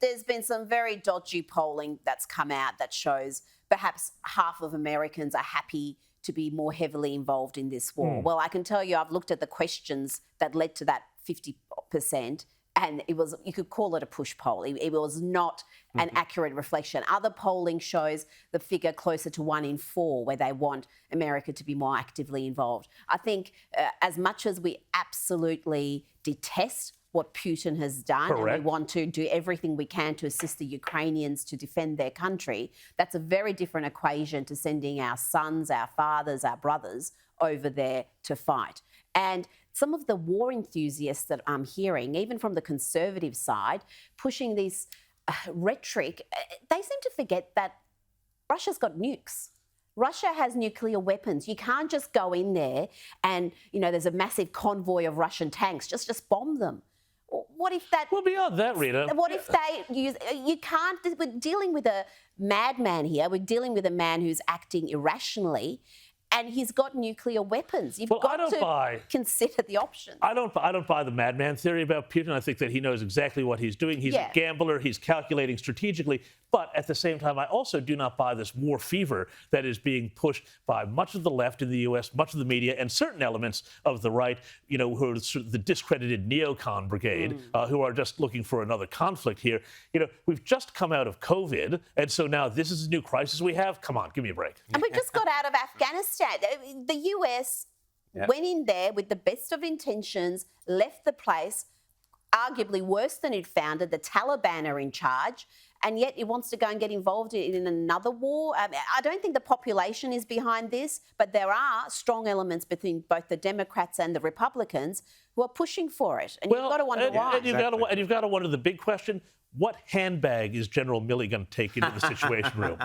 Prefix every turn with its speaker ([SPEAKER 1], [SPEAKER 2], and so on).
[SPEAKER 1] There's been some very dodgy polling that's come out that shows perhaps half of Americans are happy to be more heavily involved in this war. Well, I can tell you, I've looked at the questions that led to that 50%, and it was, you could call it a push poll. It was not an accurate reflection. Other polling shows the figure closer to 1 in 4, where they want America to be more actively involved. I think as much as we absolutely detest what Putin has done, and we want to do everything we can to assist the Ukrainians to defend their country, that's a very different equation to sending our sons, our fathers, our brothers over there to fight. And some of the war enthusiasts that I'm hearing, even from the conservative side, pushing this rhetoric, they seem to forget that Russia's got nukes. Russia has nuclear weapons. You can't just go in there and, you know, there's a massive convoy of Russian tanks, just bomb them. What if that...
[SPEAKER 2] Well, beyond that, Rita...
[SPEAKER 1] What if they use... You can't... We're dealing with a madman here. We're dealing with a man who's acting irrationally, and he's got nuclear weapons. You've got to consider the options.
[SPEAKER 2] I don't buy the madman theory about Putin. I think that he knows exactly what he's doing. He's a gambler. He's calculating strategically. But at the same time, I also do not buy this war fever that is being pushed by much of the left in the U.S., much of the media, and certain elements of the right, you know, who are sort of the discredited neocon brigade, who are just looking for another conflict here. You know, we've just come out of COVID, and so now this is a new crisis we have. Come on, give me a break.
[SPEAKER 1] And we just got out of Afghanistan. The US went in there with the best of intentions, left the place, arguably worse than it founded. The Taliban are in charge, and yet it wants to go and get involved in another war. I don't think the population is behind this, but there are strong elements between both the Democrats and the Republicans who are pushing for it. And you've got to wonder why.
[SPEAKER 2] And you've got to wonder the big question: what handbag is General Milley going to take into the Situation Room?